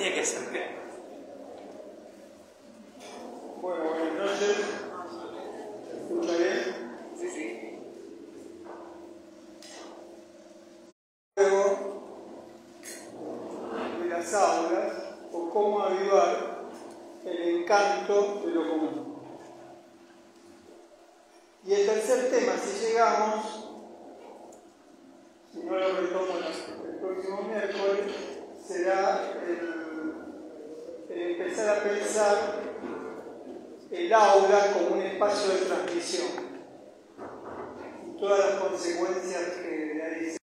tenía que hacer qué. Bueno, buenas noches. ¿Se escucha bien? Sí, sí. Luego de las aulas, o cómo avivar el encanto de lo común. Y el tercer tema, si llegamos, si no lo retomo el próximo miércoles, será el empezar a pensar el aula como un espacio de transmisión y todas las consecuencias que de ahí se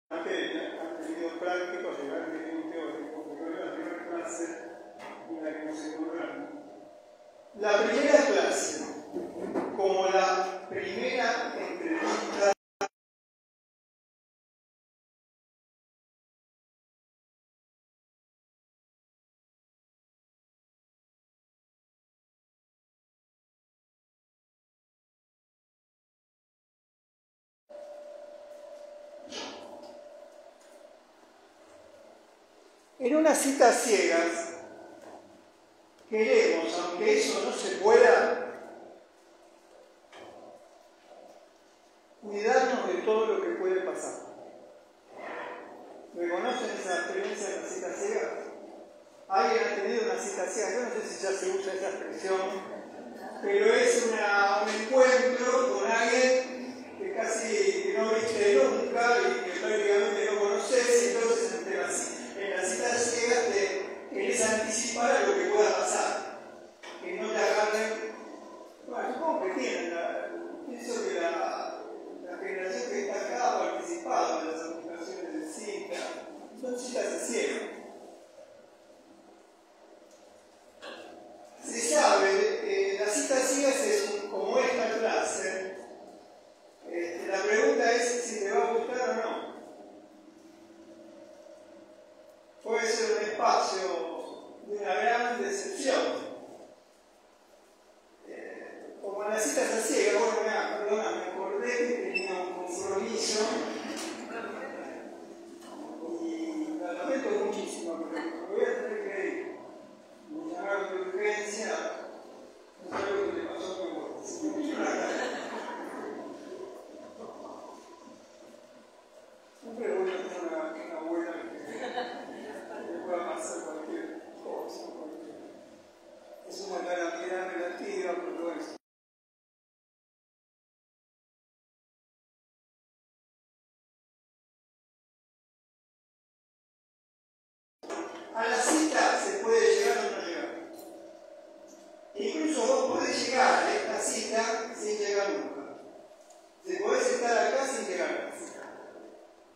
materia, han tenido prácticos y han tenido teóricos, pero es la primera clase en la que nos encontramos. La primera clase, como la primera entrevista, en una cita ciegas, queremos, aunque eso no se pueda, cuidarnos de todo lo que puede pasar. ¿Reconocen esa experiencia de la cita ciega? ¿Alguien ha tenido una cita ciega? Yo no sé si ya se usa esa expresión, pero es un encuentro con alguien que casi no viste nunca y que prácticamente no conoces, y entonces en las citas ciegas te querés anticipar a lo que pueda pasar, que no te agarren. Bueno, supongo que tienen, pienso que la generación que está acá ha participado en las aplicaciones de cita, son citas de ciega. Se sabe, las citas ciegas es como esta clase. La pregunta es si te va a gustar o no. Puede ser un espacio de una gran decepción. Como en las citas a ciegas, bueno, perdona, me acordé que tenía un compromiso y lo lamento muchísimo, pero me voy a tener que ir. Me llamaron de urgencia, no sé lo que le pasó a mi abuelo. Siempre voy a tener una abuela que pueda pasar cualquier cosa. Es una calamidad relativa, pero es. A la cita se puede llegar o no llegar. Incluso vos podés llegar a esta cita sin llegar nunca. Si podés estar acá sin llegar a la cita.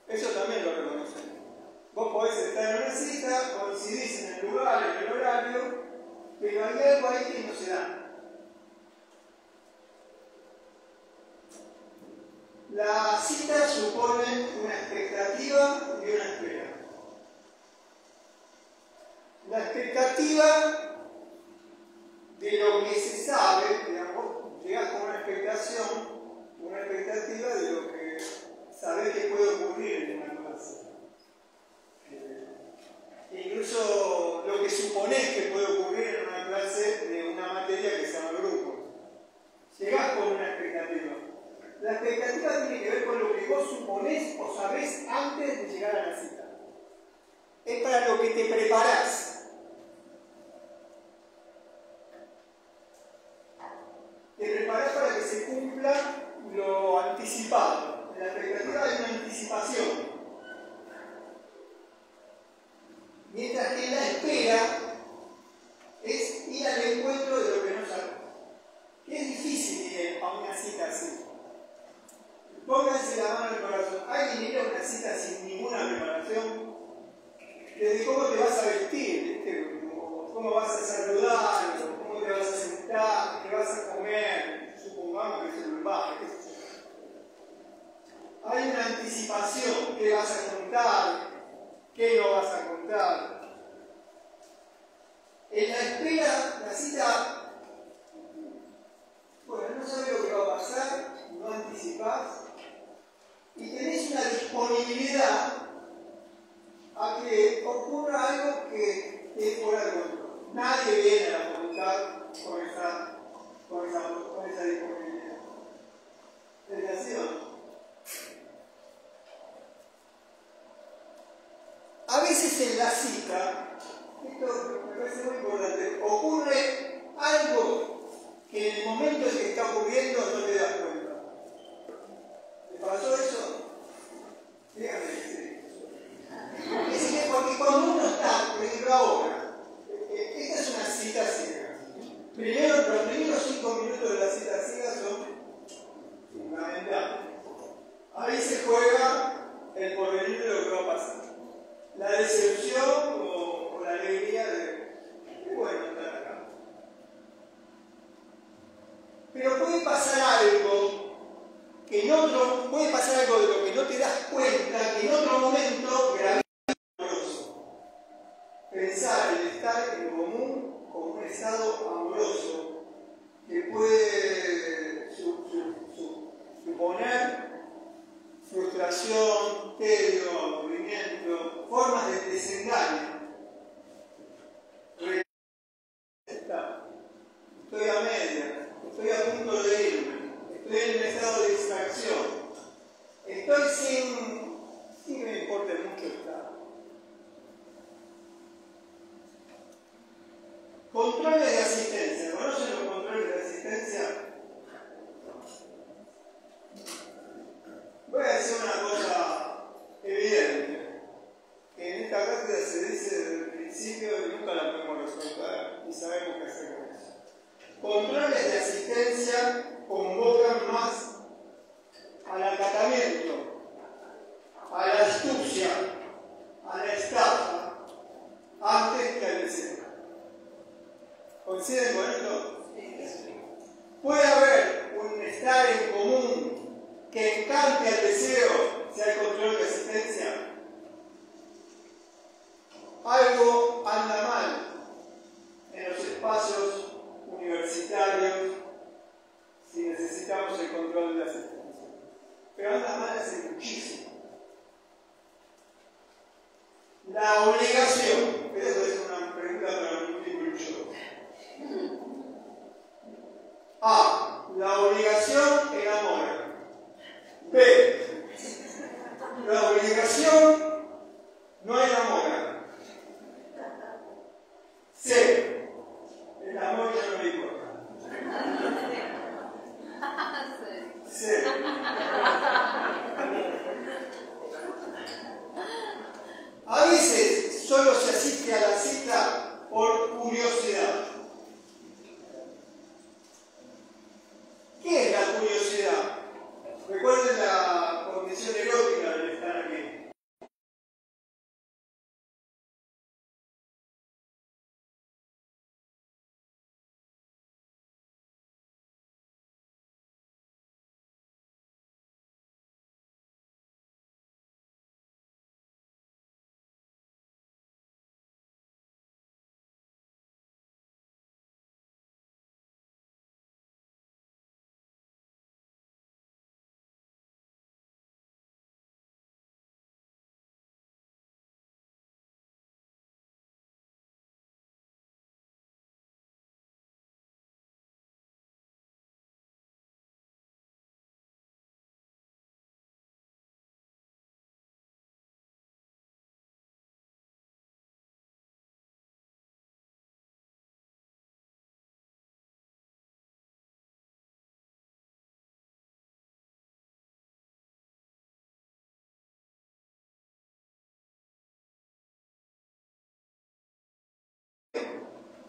Eso también lo reconocemos. Vos podés estar en una cita, coincidís en el lugar, en el horario, pero hay algo ahí que no se da. La cita supone una expectativa y una espera. La expectativa de lo que se sabe, digamos, llegás con una expectación, una expectativa de lo que sabés que puede ocurrir en una clase. Incluso lo que suponés que puede ocurrir en una clase de una materia que se llama grupo. Llegás con una expectativa. La expectativa tiene que ver con lo que vos suponés o sabés antes de llegar a la cita. Es para lo que te preparás. Te preparás para que se cumpla lo anticipado. La expectativa es una anticipación. Mientras que la espera es ir al encuentro de lo que no sabes. Es difícil ir a una cita así. Pónganse la mano en el corazón. ¿Alguien ir a una cita sin ninguna preparación? Desde cómo te vas vas a vestir, ¿viste? Cómo vas a saludar, cómo te vas a sentar, qué vas a comer, supongamos que es el bar, qué sé yo. Hay una anticipación, qué vas a contar, qué no vas a contar. En la espera, la cita, bueno, no sabes lo que va a pasar, no anticipás, y tenés una disponibilidad a que ocurra algo que es fuera de control. Nadie viene a la facultad con esa disponibilidad. ¿Es así o no? A veces en la cita, esto me parece muy importante, ocurre algo que en el momento en que está ocurriendo no te das cuenta. ¿Te pasó eso? Dígame que sí. Es que porque cuando uno está, por ejemplo ahora, esta es una cita ciega. Los primeros 5 minutos de la cita ciega son fundamentales. Ahí se juega el porvenir de lo que va a pasar. La decepción o la alegría de qué bueno estar acá. Pero puede pasar algo puede pasar algo de lo que no te das cuenta, que en otro momento gravísimo. Pensar en estar en común con un estado amoroso que puede suponer frustración, tedio, aburrimiento, formas de desengaño. Estoy a media, estoy a punto de irme, estoy en un estado de distracción, estoy sin que me importe mucho estar. Controles de asistencia. ¿Conocen los controles de asistencia? Voy a decir una cosa evidente, que en esta cátedra se dice desde el principio y nunca la podemos resolver y sabemos qué hacer con eso. Controles de asistencia convocan más al acatamiento, a la astucia, a la estafa, antes que al deseo. ¿Coinciden con esto? Puede haber un estar en común que encante al deseo, si hay control de asistencia. Algo anda mal en los espacios universitarios si necesitamos el control de la asistencia. Pero anda mal hace muchísimo. La obligación, pero eso es una pregunta para un múltiple choice. A. La obligación enamora. B. La obligación no enamora. C. El amor ya no me importa. C. A veces solo se asiste a la cita por curiosidad. ¿Qué es la curiosidad? Recuerden la condición erótica del estar aquí.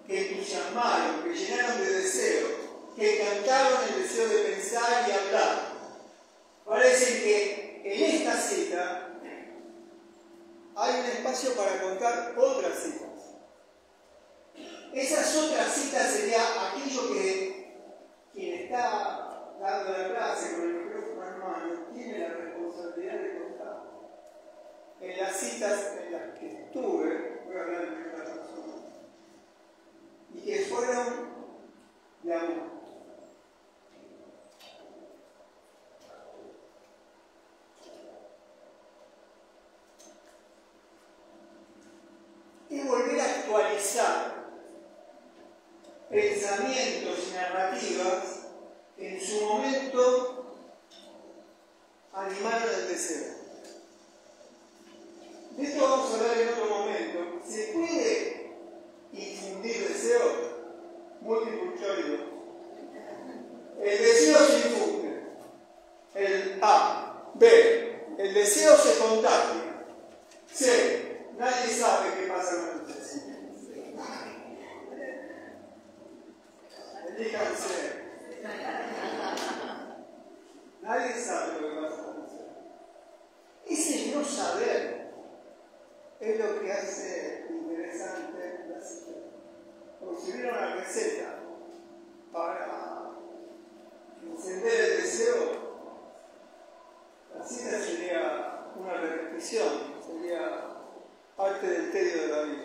Que entusiasmaron, que llenaron de deseo, que cantaron el deseo de pensar y hablar. Parece que en esta cita hay un espacio para contar otras citas. Esas otras citas sería aquello que quien está dando la clase con el micrófono en mano tiene la responsabilidad de contar. En las citas en las que estuve, voy a hablar de primera persona, y que fueron de amor. Y volver a actualizar pensamientos y narrativas que en su momento animaron el deseo. De esto vamos a hablar en otro momento. ¿Se puede infundir deseo? Multiple choice. El deseo se infunde. El A. B. El deseo se contagia. C. Nadie sabe qué pasa con el deseo. Elíjanse. Nadie sabe lo que pasa con el deseo. Ese no saber es lo que hace interesante la cita. Porque si hubiera una receta para encender el deseo, la cita sería una repetición, sería parte del tedio de la vida.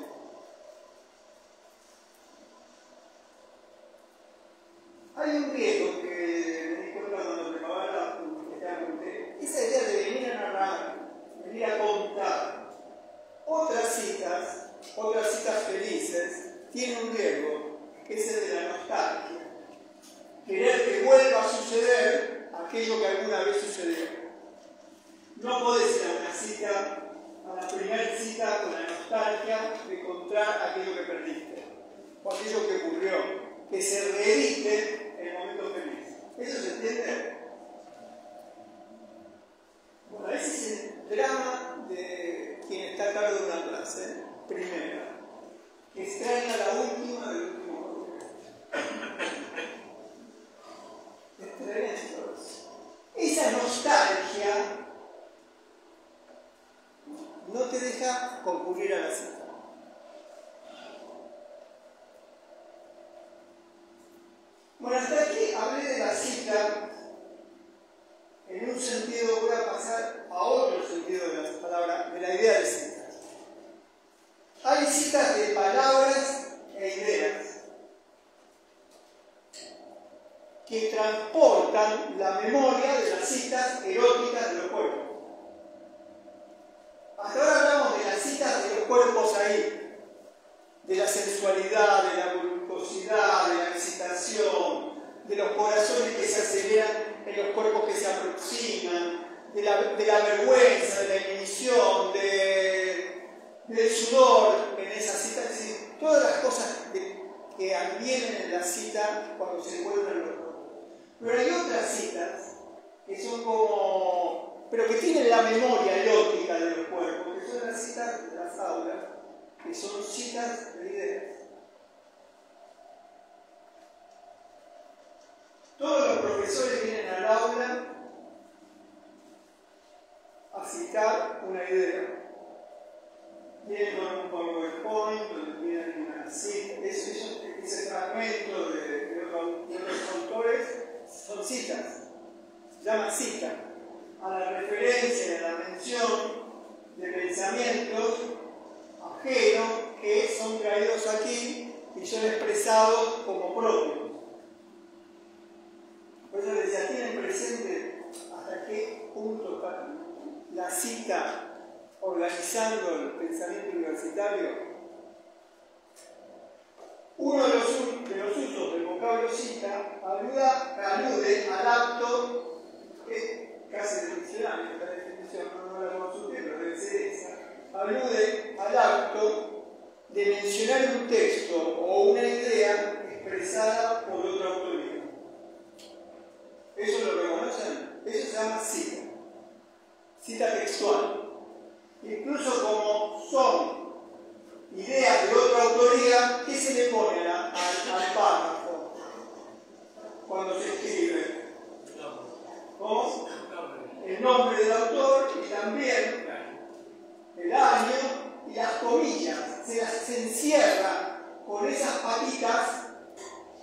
Hay un griego que me di cuenta cuando preparaba la conté. Esa idea de venir a narrar, venir a contar otras citas felices, tiene un riesgo, que es el de la nostalgia. Querer que vuelva a suceder aquello que alguna vez sucedió. No podés ir a una cita, a la primera cita con la nostalgia de encontrar aquello que perdiste, o aquello que ocurrió, que se reedite el momento feliz. ¿Eso se entiende? Bueno, ese es el drama de quien está a cargo de una clase, primera, que extraña la última del último momento. Esa nostalgia no te deja concurrir a la cita. Bueno, hasta aquí hablé de la cita en un sentido, voy a pasar a otro sentido de la palabra, de la idea de citas. Hay citas de palabras e ideas que transportan la memoria de las citas eróticas de los cuerpos. Hasta ahora hablamos de las citas de los cuerpos ahí, de la sensualidad, de la voluptuosidad, de la excitación, de los corazones que se aceleran en los cuerpos que se aproximan, de la vergüenza, de la inhibición, del sudor en esa cita, es decir, todas las cosas que advienen en la cita cuando se encuentran los cuerpos. Pero hay otras citas que son como, pero que tienen la memoria erótica de los cuerpos, que son las citas de las aulas, que son citas de ideas. Todos los profesores vienen al aula a citar una idea. Vienen con un PowerPoint, donde vienen una cita, ese fragmento de otros autores, son citas, se llama cita, a la referencia, a la mención de pensamientos ajenos que son traídos aquí y son expresados como propios. Por eso les decía, tienen presente hasta qué punto está la cita organizando el pensamiento universitario. Uno de los usos del vocablo cita alude al acto, que casi del diccionario, esta definición no la consulté, pero debe ser esa, alude al acto de mencionar un texto o una idea expresada por otra autoridad. ¿Eso lo reconocen? Eso se llama cita. Cita textual. Incluso como son ideas de otra autoría, ¿qué se le pone al párrafo cuando se escribe? ¿Cómo? El nombre del autor y también el año encierra con esas patitas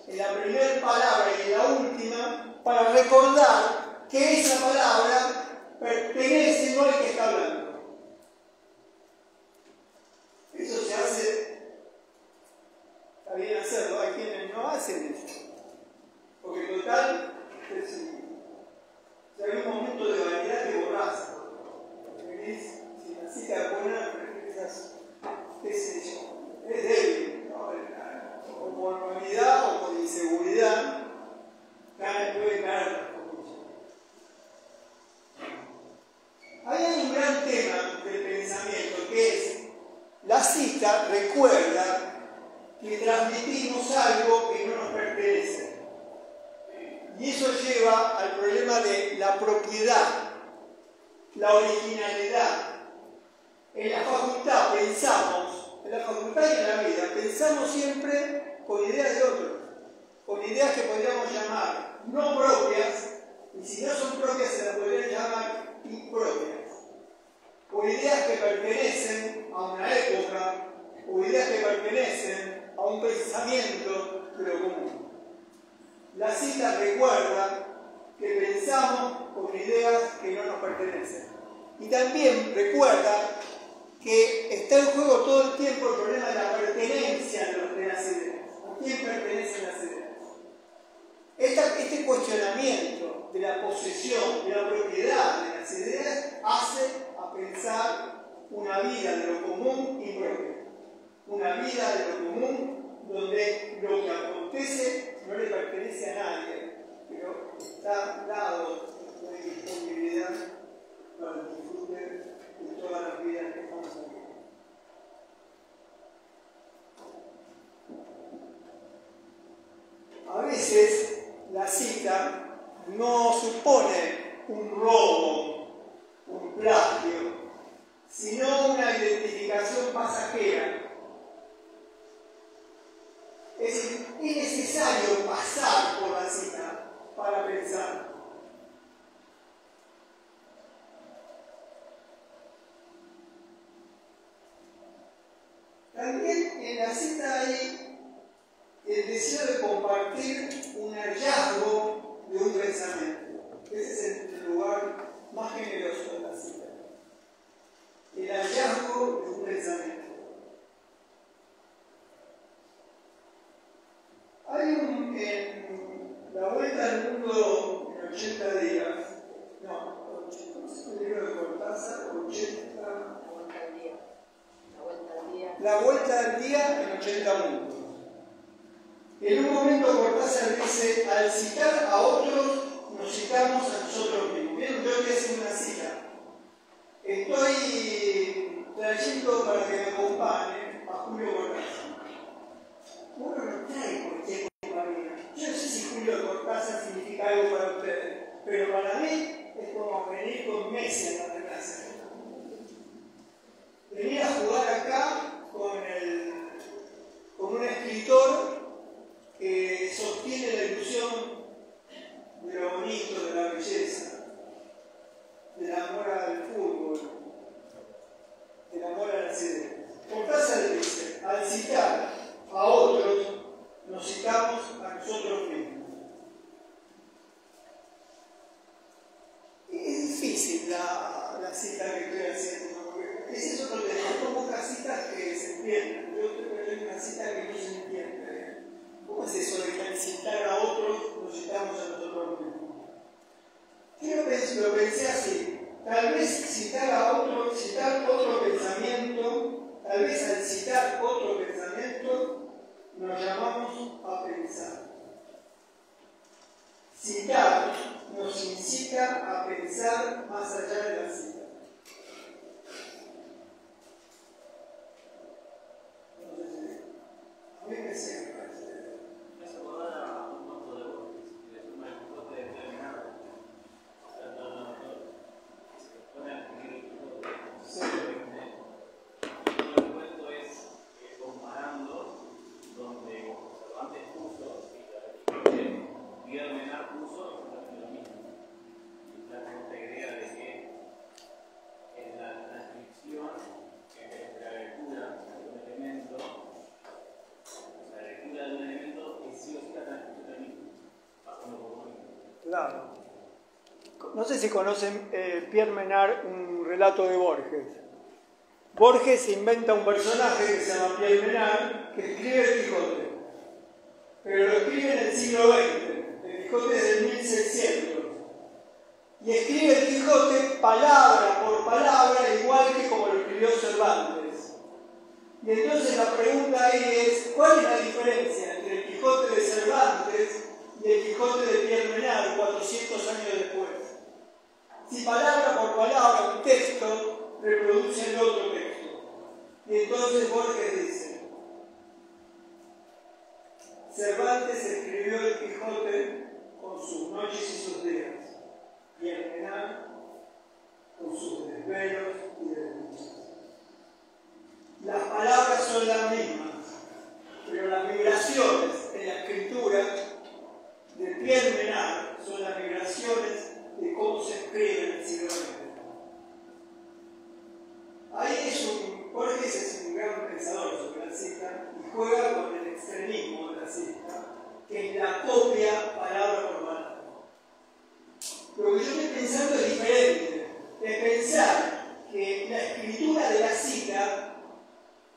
en la primera palabra y en la última para recordar que esa palabra pertenece no al que está hablando. Eso se hace, está bien hacerlo, hay quienes no hacen eso. Porque total, si hay un momento de vanidad te borrás. Si la cita buena, qué sé yo, es débil, ¿no? O por vanidad o por inseguridad, puede caer. Ahí hay un gran tema del pensamiento que es: la cita recuerda que transmitimos algo que no nos pertenece. Y eso lleva al problema de la propiedad, la originalidad. En la facultad pensamos, en la facultad y en la vida, pensamos siempre con ideas de otros, con ideas que podríamos llamar no propias, y si no son propias se las podrían llamar impropias, o ideas que pertenecen a una época, o ideas que pertenecen a un pensamiento de lo común. La cita recuerda que pensamos con ideas que no nos pertenecen. Y también recuerda que está en juego todo el tiempo el problema de la pertenencia de las ideas. ¿A quién pertenecen las ideas? Este cuestionamiento de la posesión, de la propiedad de las ideas, hace a pensar una vida de lo común impropia. Una vida de lo común donde lo que acontece no le pertenece a nadie, pero está dado una disponibilidad para el disfrute de todas las vidas que estamos aquí. A veces la cita no supone un robo, un plagio, sino una identificación pasajera. Es necesario pasar por la cita para pensar. También en la cita hay el deseo de compartir un hallazgo de un pensamiento. Ese es el lugar más generoso de la cita. El hallazgo de un pensamiento. Hay en La Vuelta al Mundo en 80 días, no sé el libro de Cortázar, 80... La Vuelta al Día en 80 mundos. En un momento Cortázar dice: al citar a otros, nos citamos a nosotros mismos. Bien, yo voy a hacer una cita. Estoy trayendo para que me acompañe a Julio Cortázar. Uno no trae cualquier compañía. Yo no sé si Julio Cortázar significa algo para ustedes, pero para mí es como venir con Messi a la clase. Venir a jugar acá con un escritor que sostiene la ilusión de lo bonito, de la belleza, del amor al fútbol, del amor a las ideas. Cortázar dice: al citar a otros, nos citamos a nosotros mismos. Es difícil la cita que estoy haciendo. Ese es otro tema. Hay pocas citas que se entiendan. Yo tengo una cita que no se entiende. ¿Cómo es eso de que al citar a otros nos citamos a nosotros mismos? Yo lo pensé así. Tal vez citar otro pensamiento, tal vez al citar otro pensamiento, nos llamamos a pensar. Citar nos incita a pensar más allá de la cita. A mí me sirve. Me hace acordar a un cuento de Borges, que es una respuesta determinada. Se pone a escribir el cuento es comparando donde Cervantes puso y Miguel Menar puso exactamente lo mismo. Y está esta idea de que en la transcripción, en la lectura de un elemento, Claro. No sé si conocen Pierre Menard, un relato de Borges. Borges inventa un personaje que se llama Pierre Menard, que escribe el Quijote. Pero lo escribe en el siglo XX. El Quijote es del 1600. Y escribe el Quijote palabra por palabra, igual que como lo escribió Cervantes. Y entonces la pregunta ahí es, ¿cuál es la diferencia entre el Quijote de Cervantes y el Quijote de Pierre Menard 400 años después? Si palabra por palabra un texto reproduce el otro texto. Y entonces Borges dice, Cervantes escribió el Quijote con sus noches y sus días, y el Menard con sus desvelos y desdichas. Las palabras son las mismas, pero las vibraciones en la escritura de Pierre Menard son las vibraciones de cómo se escribe en el siglo XX. Ahí Borges es un gran pensador sobre la cita y juega con el extremismo de la cita, que es la copia palabra por palabra. Lo que yo estoy pensando es diferente, es pensar que la escritura de la cita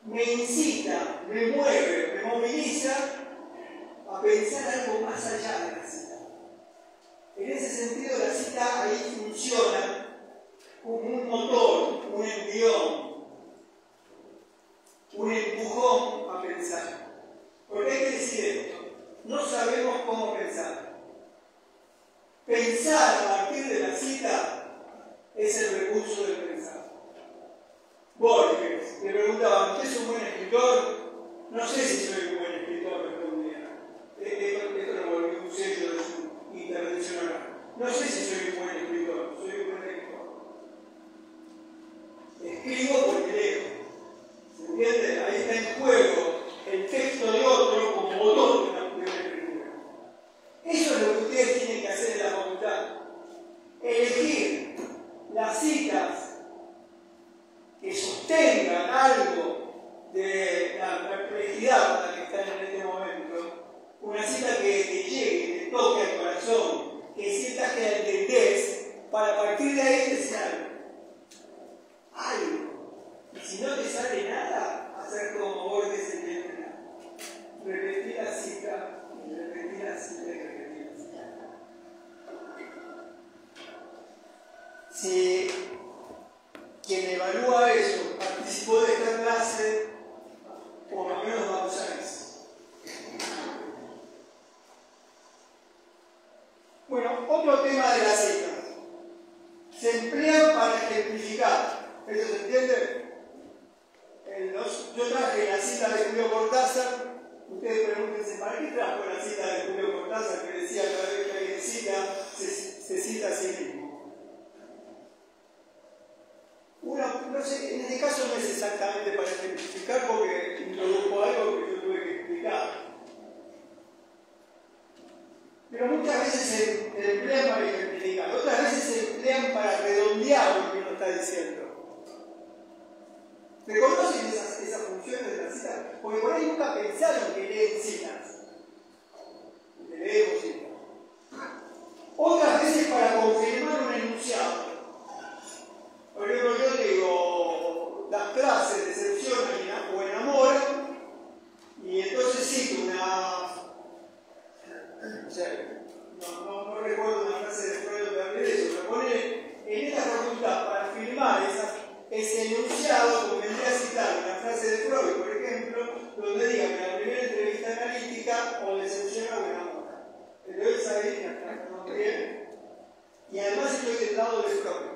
me incita, me mueve, me moviliza a pensar algo más allá de la cita. En ese sentido, la cita ahí funciona como un motor, un envión, un empujón a pensar. Porque hay que decir esto, no sabemos cómo pensar. Pensar a partir de la cita es el recurso del pensar. Borges le preguntaba, ¿usted es un buen escritor? No sé si soy un buen escritor, respondía. Esto lo volvió un sello de su intervención oral. No sé si soy un buen escritor, soy un buen lector. Escribo porque leo. ¿Se entiende? Ahí está en juego el texto de otro como motor de una escritura. Eso es lo que ustedes tienen que hacer en la facultad. Elegir las citas que sostengan algo de la perplejidad con la que están en este momento, una cita que te llegue, que te toque al corazón, que sientas que la entendés, para partir de ahí decir algo. Y si no te sale nada, hacer como Borges entiende nada. Repetir la cita, y repetir la cita, y repetir la cita. Si quien evalúa eso participó de esta clase, por lo menos vamos a eso. Bueno, otro tema de la cita. Se emplean para ejemplificar. ¿Eso se entiende? Yo traje la cita de Julio Cortázar. Ustedes pregúntense, ¿para qué trajo la cita de Julio Cortázar que decía que cada vez que alguien cita, se cita a sí mismo? No sé, en este caso no es exactamente para ejemplificar porque introdujo algo que yo tuve que explicar. Pero muchas veces se emplean para ejemplificar, otras veces se emplean para redondear lo que uno está diciendo. ¿Reconocen esas funciones de la cita? Porque por ahí nunca pensaron que leen citas. Que leemos citas. Otras veces para confirmar un enunciado. Por ejemplo, yo digo, las clases decepcionan o enamoran, y entonces cito no recuerdo una frase de Freud donde hablé de eso, pero pone en esta facultad para afirmar ese enunciado, convendría citar una frase de Freud, por ejemplo, donde diga que la primera entrevista analítica o decepciona o enamora. Pero él sabe que acá no bien, y además estoy del lado de Freud.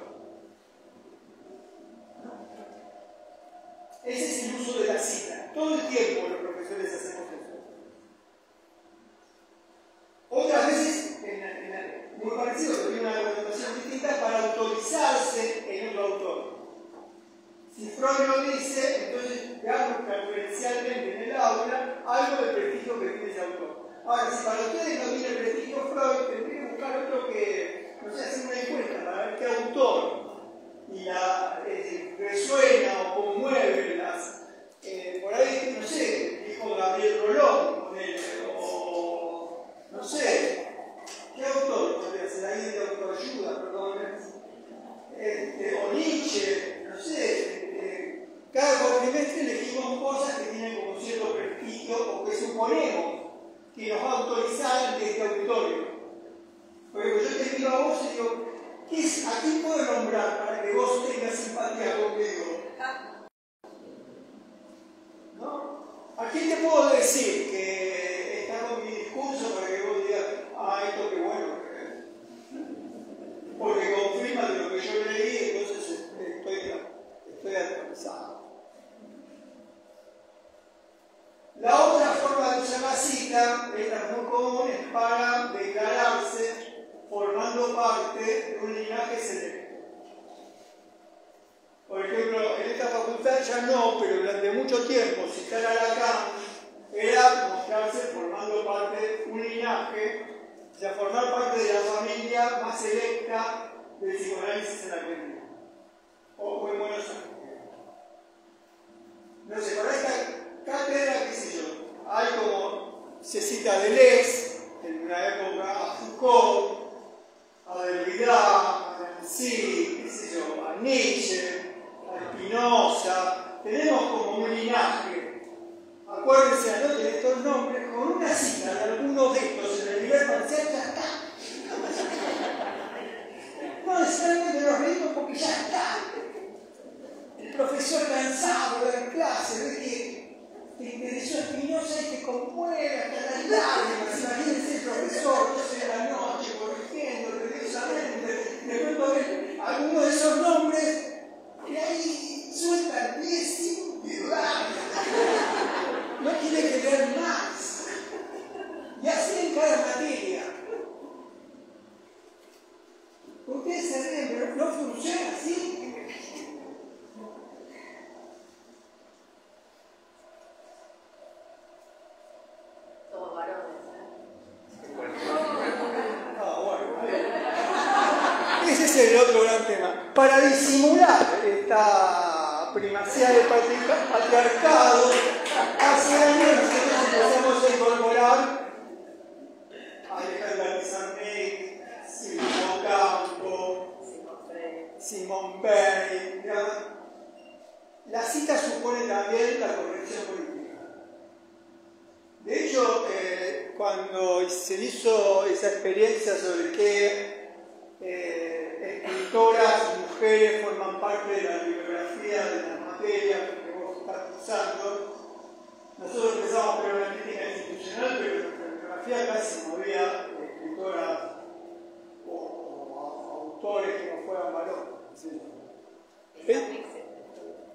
Ese es el uso de la cita. Todo el tiempo los profesores hacemos eso. Otras veces, muy parecido, pero tiene una connotación distinta, para autorizarse en otro autor. Si Freud lo dice, entonces veamos referencialmente en el aula algo del prestigio que tiene ese autor. Ahora, si para ustedes no tiene prestigio Freud, tendría que buscar otro que, no sé, hacer una encuesta para ver qué autor resuena o conmueve por ahí, no sé, dijo Gabriel Rolón, o no sé, ¿qué autor podría ser? o que suponemos que nos va a autorizar ante este auditorio. Porque yo te miro a vos y digo, ¿a quién puedo nombrar para que vos tengas simpatía conmigo? ¿No? ¿A quién te puedo decir que está con mi discurso para que vos digas, esto qué bueno? Porque confirma de lo que yo leí, entonces estoy actualizado. La otra forma de usar la cita, esta muy común, es para declararse formando parte de un linaje selecto. Por ejemplo, en esta facultad ya no, pero durante mucho tiempo citar a Lacan era mostrarse formando parte de un linaje, o sea, formar parte de la familia más selecta del psicoanálisis en Argentina, o en Buenos Aires. No sé, para esta cátedra, qué sé yo, hay como se cita a Deleuze, en una época a Foucault, a Derrida, a Nancy, qué sé yo, a Nietzsche, a Spinoza. Tenemos como un linaje. Acuérdense, anoten estos nombres, con una cita de algunos de estos en el nivel parcial ya está. No necesariamente nos reímos porque ya está. El profesor cansado de dar clase, ve que te interesó Spinoza y te conmueve hasta las lágrimas. Imagínense el profesor, 12 de la noche, corrigiendo religiosamente, de pronto ve algunos de esos nombres y ahí sueltan 10 sin piedad. No tiene que leer más. Y así en cada materia. Ustedes se ríen, pero no funciona así. Somos varones, Ese es el otro gran tema. Para disimular esta primacía del patriarcado, hace años nosotros empezamos a incorporar a Alejandra Pizarnik, Silvio Campo, Simón Pei. La cita supone también la corrección política. De hecho, cuando se hizo esa experiencia sobre qué escritoras, mujeres forman parte de la bibliografía de las materias que vos estás cursando, nosotros empezamos con una crítica institucional, pero en nuestra bibliografía casi no había escritoras o autores que no fueran varones. ¿Sí?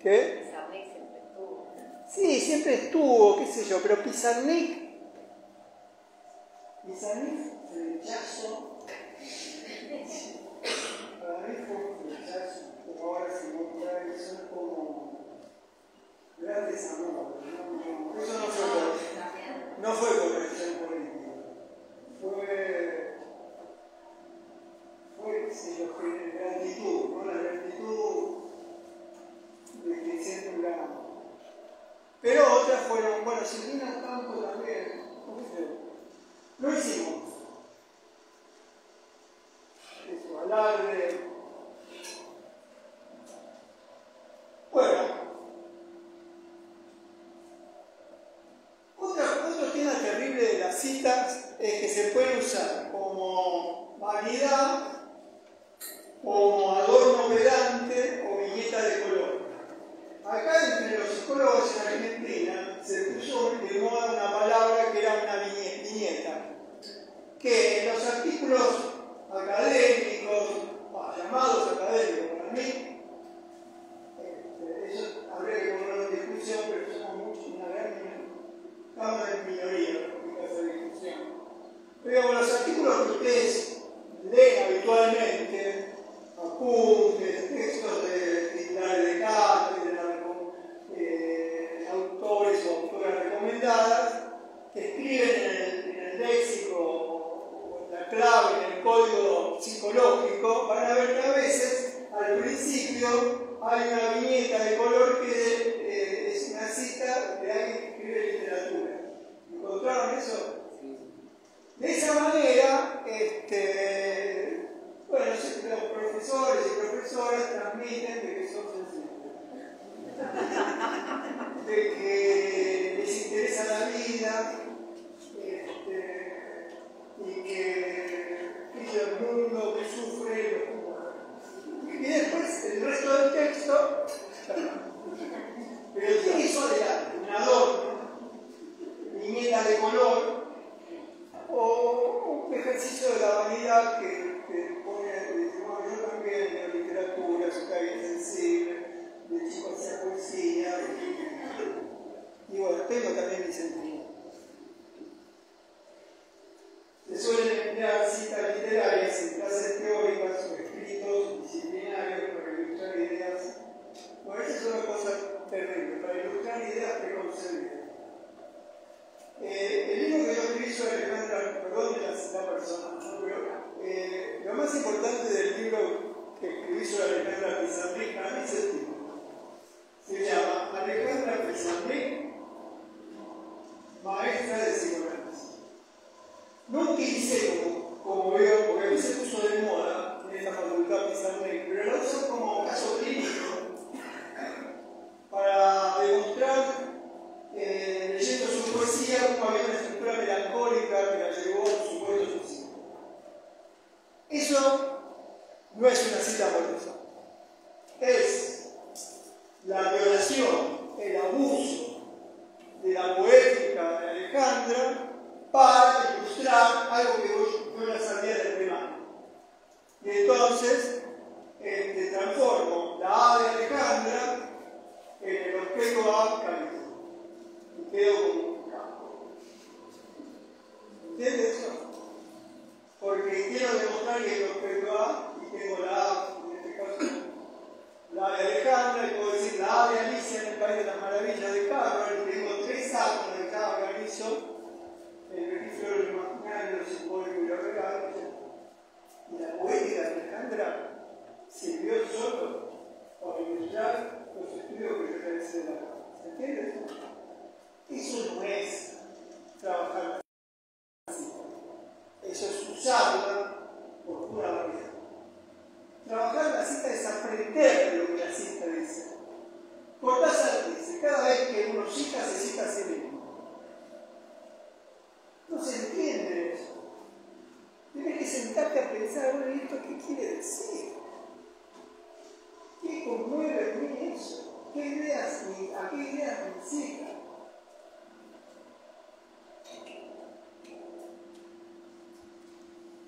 ¿Qué? Pizarnik siempre estuvo. Sí, siempre estuvo, qué sé yo, pero Pizarnik flechazo. Para mí fue un flechazo, como ahora se muestra, son como grandes amores. Eso no fue corrección política. Fue, qué sé yo, gratitud, ¿no? La gratitud de que siempre un gran amor. Pero otras fueron, bueno, Silvina Campo también, lo hicimos. Eso, alarde. Bueno, otro tema terrible de las citas es que se pueden usar como vanidad, como adorno pedante o viñeta de color. Acá entre los psicólogos en Argentina se puso de moda una palabra que era una viñeta, que en los artículos académicos, llamados académicos para mí, eso habría que ponerlo en discusión, pero somos una gran cámara de minoría en esa discusión. Pero con los artículos que ustedes leen habitualmente, apuntes, textos de titulares de cátedra, autores o autoras recomendadas, que escriben en el léxico o en la clave, en el código psicológico, van a ver que a veces, al principio, hay una viñeta de color que es una cita de alguien que escribe literatura. ¿Encontraron eso? De esa manera, bueno, los profesores y profesoras transmiten de que son sensibles, de que les interesa la vida, El libro que yo escribí sobre Alejandra, perdón de la persona, ¿no? Pero lo más importante del libro que escribí sobre Alejandra Pizarnik para mí es el título. Se llama Alejandra Pizarnik, maestra de psicoanálisis. Nunca hice como veo, porque a mí se puso de moda en esta facultad Pizarnik, pero la uso como caso clínico para demostrar, leyendo su poesía, cómo había una estructura melancólica que la llevó a un supuesto suicidio. Eso no es una cita amorosa, es la violación, el abuso de la poética de Alejandra para ilustrar algo que yo ya sabía del primario. Y entonces transformo la A de Alejandra en el objeto A Calixto. Y quedo como un campo. ¿Entiendes eso? Porque quiero demostrar que el objeto A, y tengo la A, en este caso, la A de Alejandra, y puedo decir la A de Alicia en el País de las Maravillas de Carver, y tengo 3 A de cada organizo, el registro de lo imaginario, lo simbólico y lo real. Y la poética de Alejandra sirvió solo para ilustrar los estudios que yo realicé de la casa. ¿Se entiende? Eso no es trabajar así. Eso es usarla por pura variedad. Trabajar la cita es aprender lo que la cita dice. Cortázar dice, cada vez que uno cita, se cita a sí mismo. No se entiende eso. Tienes que sentarte a pensar, bueno, ¿esto qué quiere decir? ¿Qué conmueve en mí eso? ¿A qué ideas me incita?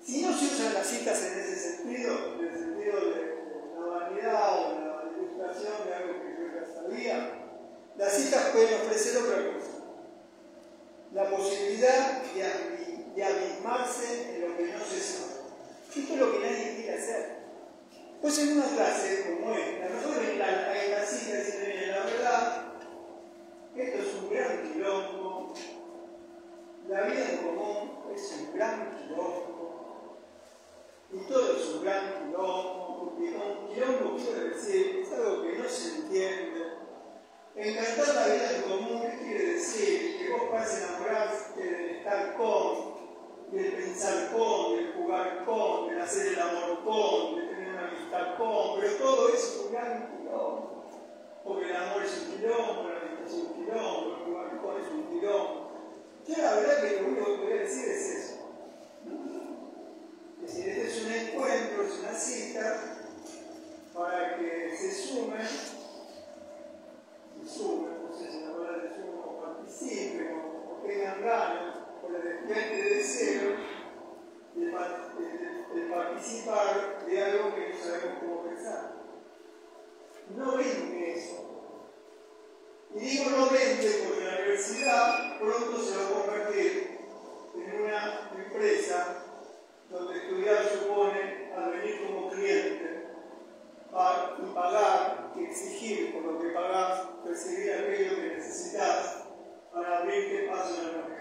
Si no se usan las citas en ese sentido, en el sentido de la vanidad o la ilustración de algo que yo ya sabía, las citas pueden ofrecer otra cosa. La posibilidad de abismarse en lo que no se sabe. Esto es lo que nadie quiere hacer. Pues en una clase como esta, nosotros en la cita dicen, la verdad, esto es un gran quilombo, la vida en común es un gran quilombo, y todo es un gran quilombo, porque un quilombo quiere decir, es algo que no se entiende. Encantar la vida en común, ¿qué quiere decir? Que vos puedas enamorarte del estar con, del pensar con, del jugar con, del hacer el amor con, de tener una amistad con, pero todo eso es un gran quilombo. Porque el amor es un quilombo, la amistad es un quilombo, el jugar con es un quilombo. Yo la verdad que lo único que podría decir es eso. Es decir, este es un encuentro, es una cita para que se sumen, no sé si la palabra de sumen o participen o tengan ganas o le despierten de deseo de participar de algo que no sabemos cómo pensar. No vende eso. Y digo no vende porque la universidad pronto se va a convertir en una empresa donde estudiar supone al venir como cliente y pagar y exigir por lo que pagás, perseguir aquello que necesitas para abrirte paso en el mercado.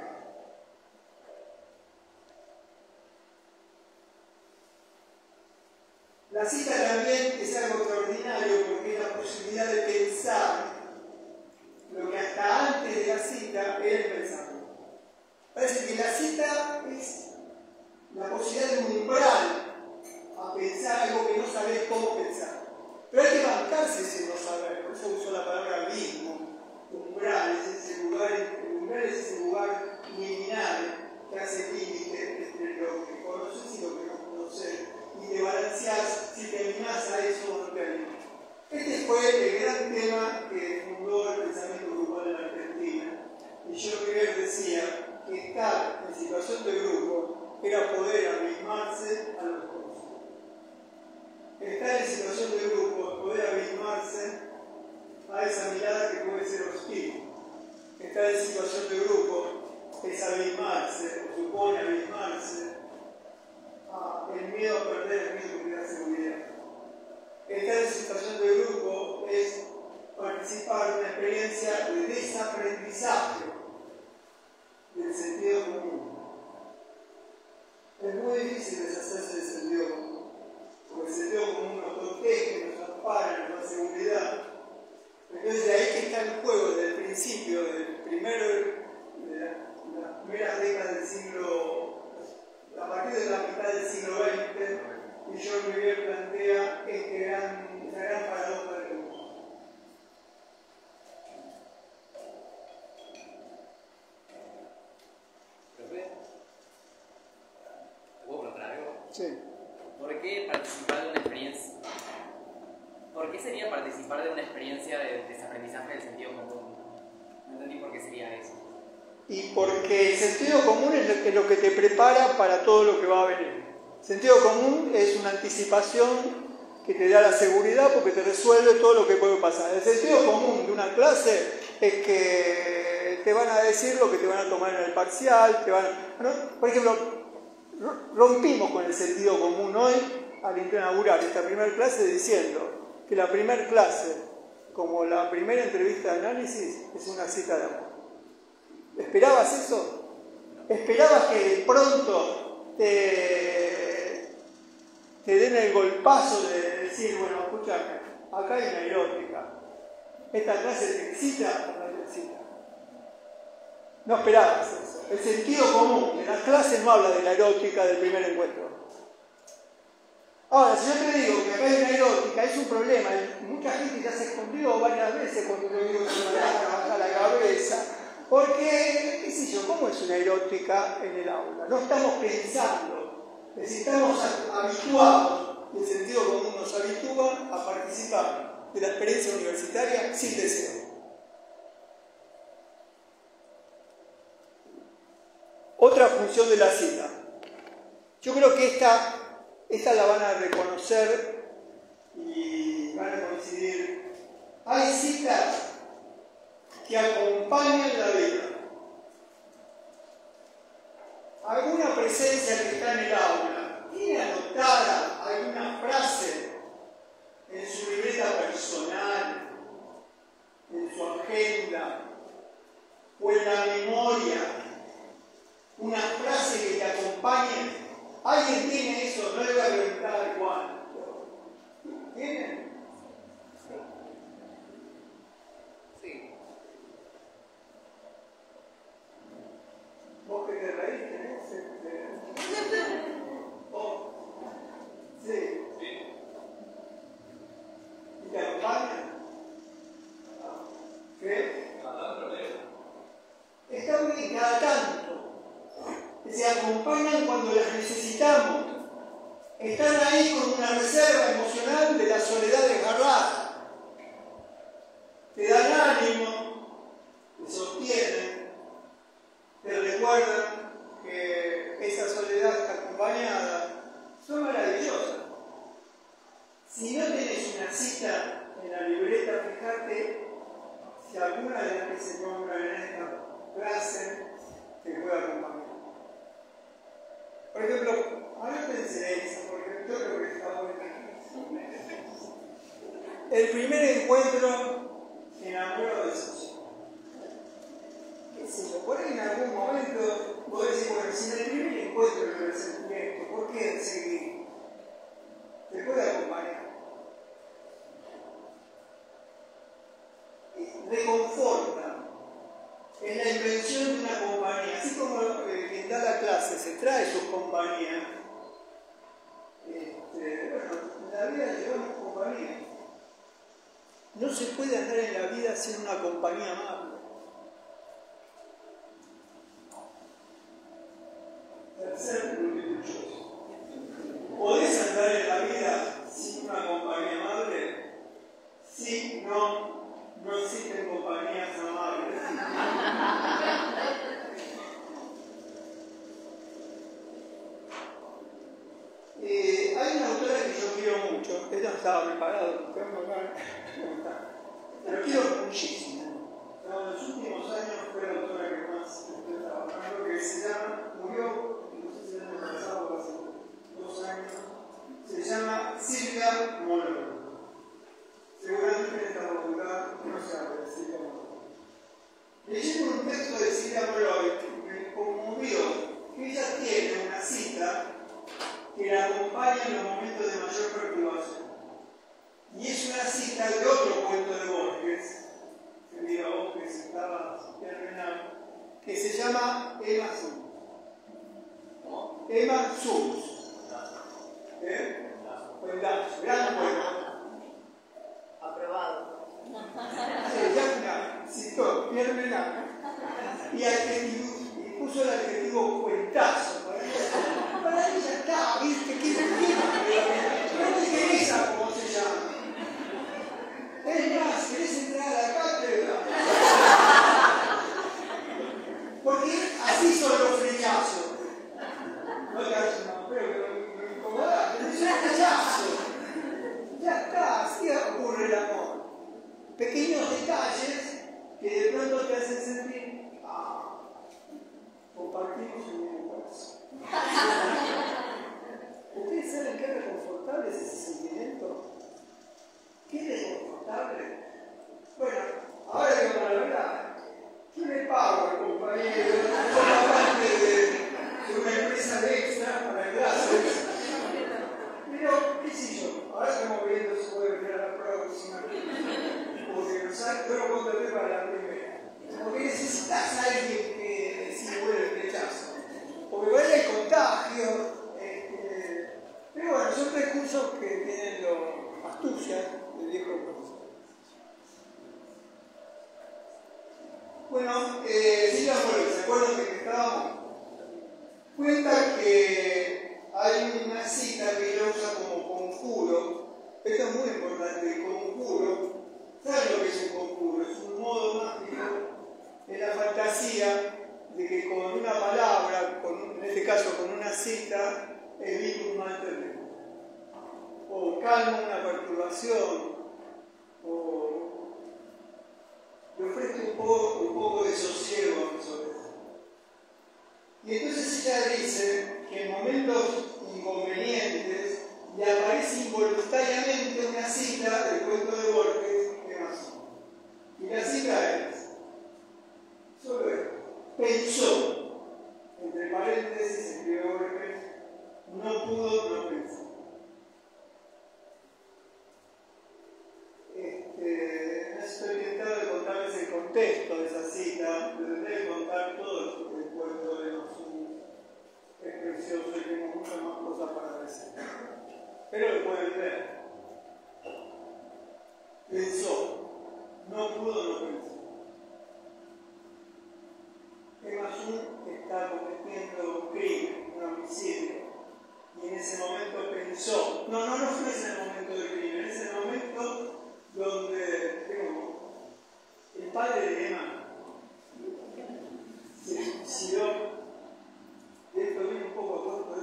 La cita también es algo extraordinario porque es la posibilidad de pensar lo que hasta antes de la cita era el pensamiento. Parece que la cita es la posibilidad de un umbral a pensar algo que no sabés cómo pensar. Pero hay que bancarse sin no saber, por eso uso la palabra abismo. Umbral es ese lugar, el umbral es ese lugar liminal que hace límite entre lo que conoces y lo que no conoces. Y te balanceás si te animás a eso o no te animás. Este fue el gran tema que fundó el pensamiento grupal en la Argentina. Y Schopenhauer decía que estar en situación de grupo era poder abismarse a los desconocidos. Estar en situación de grupo es poder abismarse a esa mirada que puede ser hostil. Estar en situación de grupo es abismarse, o supone abismarse, el miedo a perder el miedo que te da seguridad. Estar en situación de grupo es participar de una experiencia de desaprendizaje del el sentido común. Es muy difícil deshacerse del sentido común, porque el sentido común nos protege, nos ampara, nos da seguridad. Entonces de ahí que está el juego, desde el principio, de las primeras décadas del siglo, a partir de la mitad del siglo XX, y George Riviere plantea esta gran paradoja del mundo. ¿Te puedo preguntar algo? Sí. ¿Por qué participar de una experiencia? ¿Por qué sería participar de una experiencia de desaprendizaje del sentido común? No entendí por qué sería eso. Y porque el sentido común es lo que te prepara para todo lo que va a venir. El sentido común es una anticipación que te da la seguridad porque te resuelve todo lo que puede pasar. El sentido común de una clase es que te van a decir lo que te van a tomar en el parcial, ¿no? Por ejemplo, rompimos con el sentido común hoy al inaugurar esta primera clase diciendo que la primera clase, como la primera entrevista de análisis, es una cita de amor. ¿Esperabas eso? ¿Esperabas que de pronto te den el golpazo de decir, bueno, escúchame, acá hay una erótica, esta clase te excita o no te excita? No esperabas eso. El sentido común de la clase no habla de la erótica del primer encuentro. Ahora, si yo te digo que acá hay una erótica, es un problema. Mucha gente ya se escondió varias veces cuando te digo que se me baja la cabeza. Porque, qué sé yo, ¿cómo es una erótica en el aula? No estamos pensando, estamos habituados, el sentido común nos habitúa a participar de la experiencia universitaria sin deseo. Otra función de la cita. Yo creo que esta la van a reconocer y van a coincidir. Hay citas que acompañan la vida. Alguna presencia que está en el aula tiene anotada alguna frase en su libreta personal, en su agenda o en la memoria, una frase que te acompañe. ¿Alguien tiene eso? No le voy a preguntar cuál. ¿Tienen? Sí. ¿Vos que te reíste, ¿eh? ¿Vos? Sí. ¿Y te acompañan? ¿Qué? Está bien cada tanto. Se acompañan cuando las necesitamos. Están ahí con una reserva emocional de la soledad desgarrada. Te dan ánimo, te sostienen, te recuerdan que esa soledad acompañada son maravillosas. Si no tenés una cita en la libreta, fíjate si alguna de las que se nombran en esta clase te puede acompañar. Por ejemplo, anótense de eso, porque yo creo que está buena. El primer encuentro enamorado de socio. ¿Qué sé yo? Por ahí en algún momento vos decís, bueno, si en el primer encuentro yo le sentí esto, ¿por qué seguir? Te puede acompañar. Reconforta. Es la invención de una compañía. Así como quien da la clase se trae sus compañías, bueno, en la vida llevamos compañía. No se puede andar en la vida sin una compañía amable. Tercer punto. ¿Podés andar en la vida sin una compañía amable? Sí, no existen compañías amables. Hay una autora que yo quiero mucho, ella no estaba preparado, pero quiero muchísimo. En los últimos años fue la autora que más estoy trabajando, que se llama, murió, no sé si el año pasado o hace 2 años, se llama Silvia Moreno. Seguramente en esta facultad no se habla de Silvia Moreno. Leyendo un texto de Silvia Moreno, que se llama Emma Sus. ¿Cómo? Emma Sus. Cuentazo, gran pueblo. Aprobado. Sí, ya mira, citó, pierde nada. Y puso el adjetivo cuentazo. Para ella está, ¿viste? ¿Qué no te interesa cómo se llama? Es más, ¿querés entrar a la cátedra? Porque así son los flechazos. No te hagas una pero me incomoda, pero es un flechazo. Ya está, así ocurre el amor. Pequeños detalles que de pronto te hacen sentir, compartimos un mismo corazón. ¿Ustedes saben qué reconfortable es ese sentimiento? ¿Qué reconfortable? Bueno, ahora digo la verdad, yo le pago al compañero, soy parte de una empresa de extra para clases, pero qué sé yo, ahora estamos viendo si puede venir a la próxima, porque yo lo contraté para la primera, porque necesitas a alguien que simule el rechazo, porque vaya el contagio. Pero bueno, son recursos que tienen la astucia del viejo profesor. Bueno, Silvia Morel, ¿se acuerdan de que estábamos? Cuenta que hay una cita que ella usa como conjuro. Esto es muy importante, el conjuro. ¿Saben lo que es un conjuro? Es un modo mágico en la fantasía de que con una palabra, en este caso con una cita, evita un mal terrible, o calma una perturbación, o le ofrece un poco de sosiego a mi soledad. Y entonces ella dice que en momentos inconvenientes le aparece involuntariamente una cita del cuento de Borges de Masón. Y la cita es, solo esto, pensó, entre paréntesis, escribió Borges, no pudo no pensar. No estoy tentado de contarles el contexto de esa cita, pero debe contar todo el cuento de Masón. Es precioso y tengo muchas más cosas para decir. Pero lo pueden ver. Pensó, no pudo no pensar. Masón está cometiendo un crimen, un homicidio. Y en ese momento pensó, no fue ese el momento del crimen, es el momento donde el padre de Emma se suicidó. Esto viene un poco corto de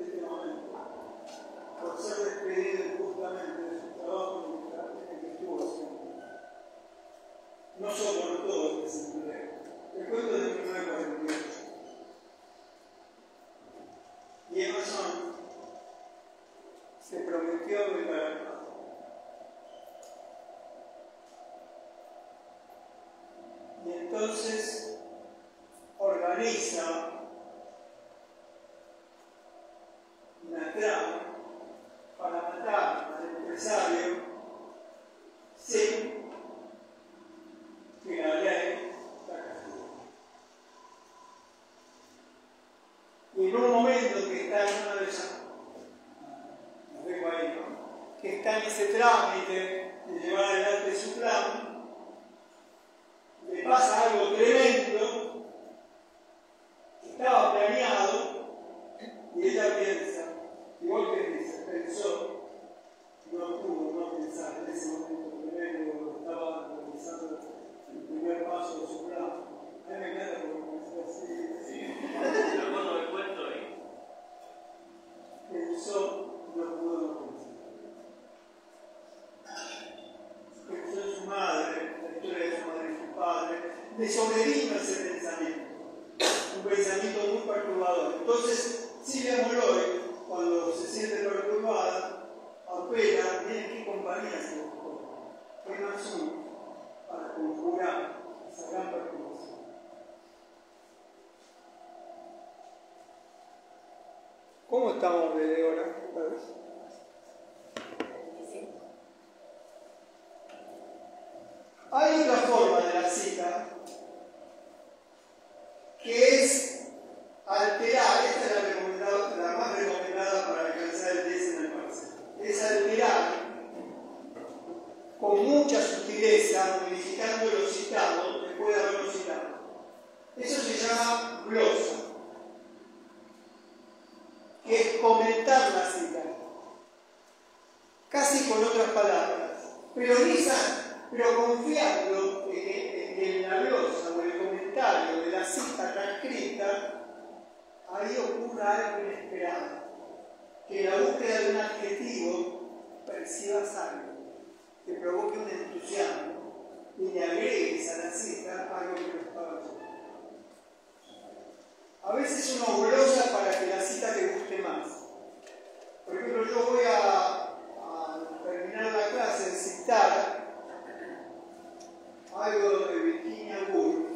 este momento, por ser despedido injustamente de su trabajo en el que estuvo haciendo. No somos todos desempleados. El cuento de 1948. Y Emerson se prometió de para y entonces organiza una trama para matar al empresario sin que la ley la castigue. Y en un momento que está en una de esas, lo dejo ahí, ¿no? Que está en ese trámite de llevar adelante su plan, le pasa algo tremendo, estaba planeado, y ella piensa, igual que dice, pensó, no pudo no pensar en ese momento tremendo cuando estaba realizando el primer paso de su plan. A mí me encanta porque me así. Sí, yo recuerdo el cuento y Pensó, no pudo no pensar. Pensó en su madre, la historia de su madre y su padre, le sobrevino ese pensamiento, un pensamiento muy perturbador. Entonces, Silvia Morel, cuando se siente perturbada, apela, miren qué compañía se buscó, qué Masón, para conjurar esa gran perturbación. ¿Cómo estamos de hora? Hay otra forma de la cita llama glosa, que es comentar la cita, casi con otras palabras, pero confiando en la glosa o el comentario de la cita transcrita, ahí ocurra algo inesperado, que la búsqueda de un adjetivo percibas algo, que provoque un entusiasmo y le agregues a la cita algo que no estaba yo. A veces uno glosa para que la cita te guste más. Por ejemplo, yo voy a terminar la clase de citar algo de Virginia Woolf.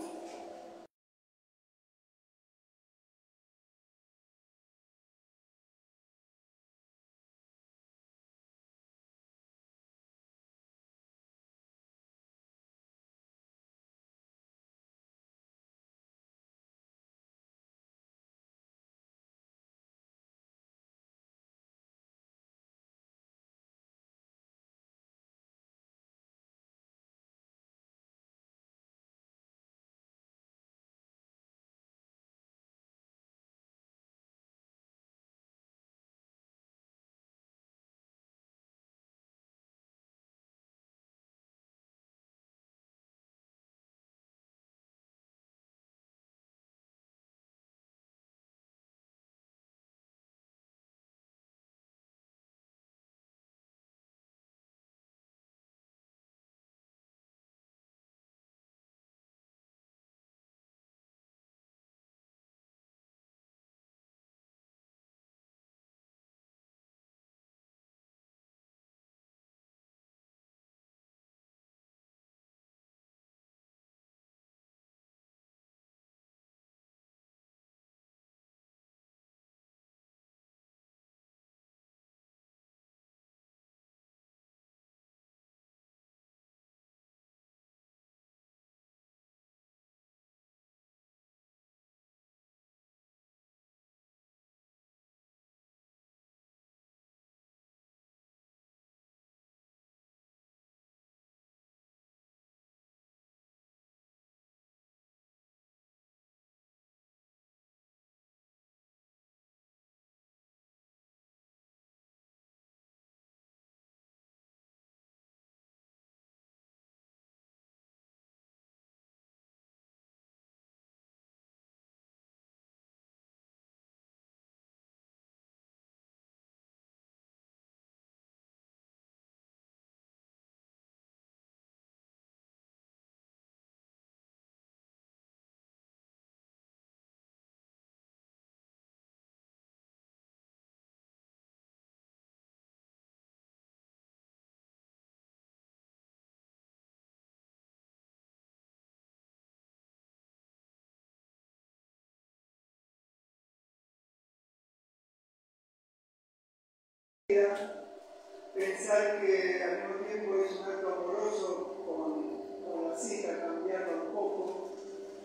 Pensar que al mismo tiempo es un acto amoroso con la cita, cambiarla un poco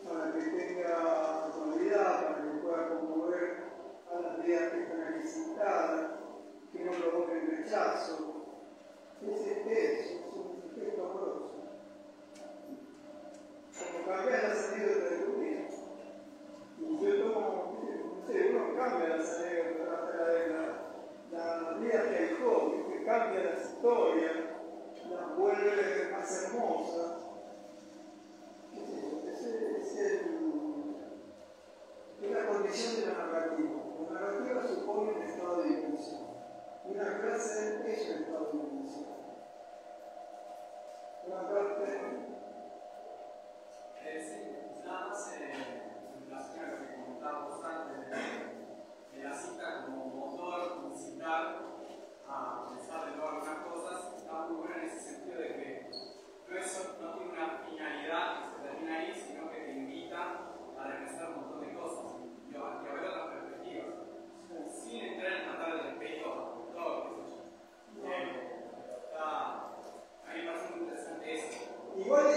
para que tenga actualidad, para que pueda conmover a las vidas que están aquí sentadas, que no provoquen rechazo. Es un gesto amoroso. Como cambiar las anécdotas de tu vida. Y yo tomo, no sé, uno cambia las anécdotas la vida que dejó, que cambia las historias, las vuelve más hermosas. Es la condición de la narrativa. La narrativa supone un estado de dimensión. Una clase es un estado de dimensión. Una parte. Sí, nada más en relación a lo que comentábamos antes de la cita como motor incitar a pensar de nuevo algunas cosas, está muy bueno en ese sentido de que no tiene una finalidad que se termina ahí, sino que te invita a repensar un montón de cosas y a ver otras perspectivas, sin entrar en tratar el respeto al autor, qué sé yo. A mí me parece muy interesante eso. Igual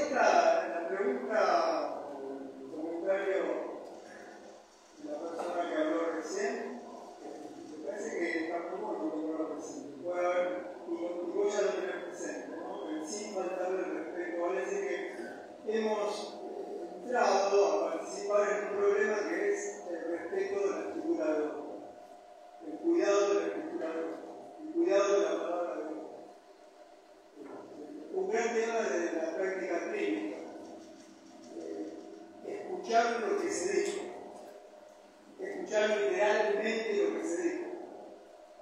escuchar literalmente lo que se dijo.